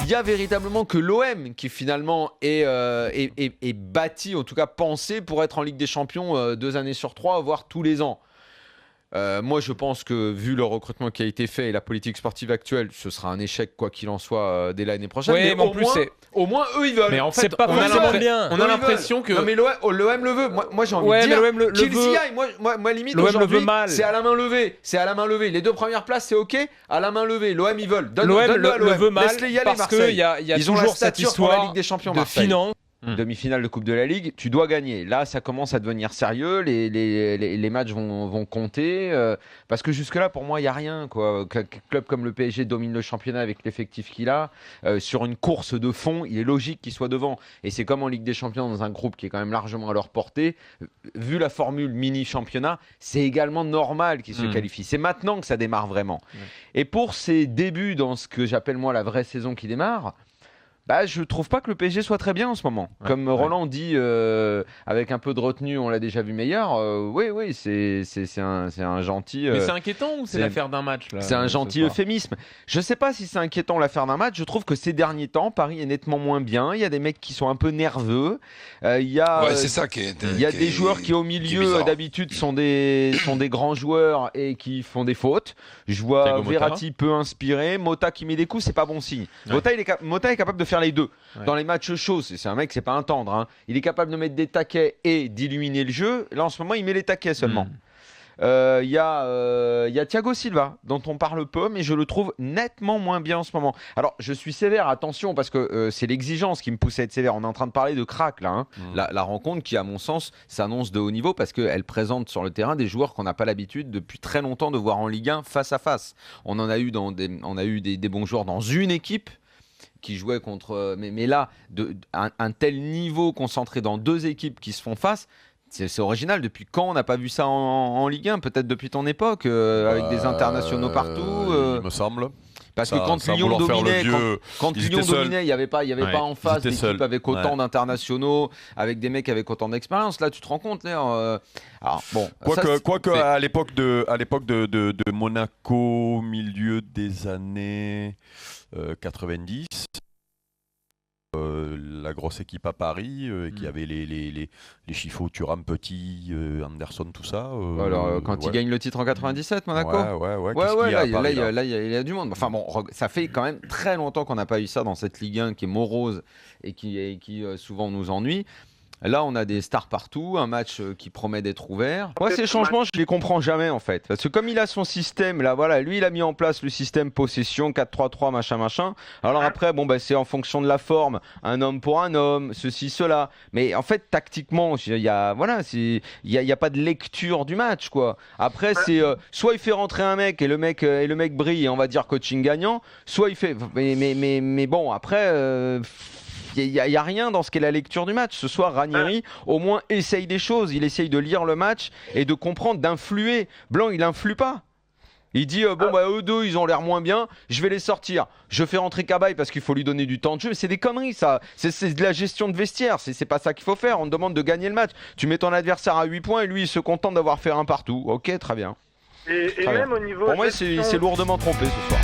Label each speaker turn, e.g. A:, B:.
A: il y a véritablement que l'OM qui finalement est bâti, en tout cas pensé pour être en Ligue des Champions 2 années sur 3, voire tous les ans. Moi je pense que vu le recrutement qui a été fait et la politique sportive actuelle, ce sera un échec quoi qu'il en soit dès l'année prochaine.
B: Ouais,
A: mais
B: en plus
A: au moins eux ils veulent.
B: Mais en fait,
C: pas
B: on a
C: forcément
B: l'impression que
A: Non mais l'OM le veut. Moi j'ai envie de dire
B: l'OM
A: qu'il s'y aille. Moi limite
B: l'OM
A: aujourd'hui
B: le veut mal.
A: c'est à la main levée. Les 2 premières places c'est ok, à la main levée. L'OM ils veulent.
B: l'OM le veut mal
A: Laisse-les y aller,
B: parce qu'il y a
A: ils ont
B: toujours
A: la
B: cette
A: stature pour la
B: histoire
A: Ligue des Champions
B: de
A: Marseille.
B: finance.
A: Demi-finale de Coupe de la Ligue, tu dois gagner. Là, ça commence à devenir sérieux. Les matchs vont compter. Parce que jusque-là, pour moi, il n'y a rien. Qu'un club comme le PSG domine le championnat avec l'effectif qu'il a. Sur une course de fond, il est logique qu'il soit devant. Et c'est comme en Ligue des Champions, dans un groupe qui est quand même largement à leur portée. Vu la formule mini-championnat, c'est également normal qu'ils se qualifient. C'est maintenant que ça démarre vraiment. Et pour ces débuts dans ce que j'appelle moi la vraie saison qui démarre, je trouve pas que le PSG soit très bien en ce moment. Comme Roland dit, avec un peu de retenue, on l'a déjà vu meilleur. Oui, c'est un gentil.
B: Mais c'est inquiétant ou c'est l'affaire d'un match là,
A: c'est un gentil euphémisme. Je sais pas si c'est inquiétant l'affaire d'un match. Je trouve que ces derniers temps, Paris est nettement moins bien. Il y a des mecs qui sont un peu nerveux. Il y a,
D: c'est ça qui est.
A: Il y a des joueurs qui au milieu d'habitude sont des grands joueurs et qui font des fautes. Je vois Verratti peu inspiré, Mota qui met des coups, c'est pas bon signe. Mota est capable de faire les deux. Dans les matchs chauds, c'est un mec, c'est pas un tendre. Hein. Il est capable de mettre des taquets et d'illuminer le jeu. Là, en ce moment, il met les taquets seulement. Il y a Thiago Silva, dont on parle peu, mais je le trouve nettement moins bien en ce moment. Alors, je suis sévère, attention, parce que c'est l'exigence qui me pousse à être sévère. On est en train de parler de crack, là. Hein. La rencontre qui, à mon sens, s'annonce de haut niveau, parce qu'elle présente sur le terrain des joueurs qu'on n'a pas l'habitude depuis très longtemps de voir en Ligue 1 face à face. On a eu des bons joueurs dans une équipe qui jouait contre... Mais là, un tel niveau concentré dans 2 équipes qui se font face... C'est original. Depuis quand on n'a pas vu ça en Ligue 1? Peut-être depuis ton époque, avec des internationaux partout.
E: Il me semble.
A: Parce que quand Lyon dominait, il n'y avait pas en face d'équipe avec autant d'internationaux, avec des mecs avec autant d'expérience. Là, tu te rends compte.
E: Quoique à l'époque de Monaco, milieu des années 90. La grosse équipe à Paris qui avait les Chifo, Thuram, Petit, Anderson, tout ça.
A: Alors quand il gagne le titre en 97, Monaco. Là il y a du monde. Enfin bon, ça fait quand même très longtemps qu'on n'a pas eu ça dans cette Ligue 1 qui est morose et qui souvent nous ennuie. Là, on a des stars partout, un match qui promet d'être ouvert. Moi, ces changements, je les comprends jamais en fait. Parce que comme il a son système, là, voilà, lui, il a mis en place le système possession, 4-3-3, machin. Alors après, c'est en fonction de la forme, un homme pour un homme, ceci, cela. Mais en fait, tactiquement, il y a pas de lecture du match, quoi. Après, c'est soit il fait rentrer un mec et le mec brille et on va dire coaching gagnant, soit il fait. Mais bon, après. Il n'y a rien dans ce qu'est la lecture du match. Ce soir, Ranieri, au moins, essaye des choses. Il essaye de lire le match et de comprendre, d'influer. Blanc, il n'influe pas. Il dit, eux deux, ils ont l'air moins bien, je vais les sortir. Je fais rentrer Cabaye parce qu'il faut lui donner du temps de jeu. Mais c'est des conneries, ça. C'est de la gestion de vestiaire. C'est pas ça qu'il faut faire. On te demande de gagner le match. Tu mets ton adversaire à 8 points et lui, il se contente d'avoir fait un partout. Ok, très bien.
F: Et même au niveau...
A: Pour moi, c'est lourdement trompé ce soir.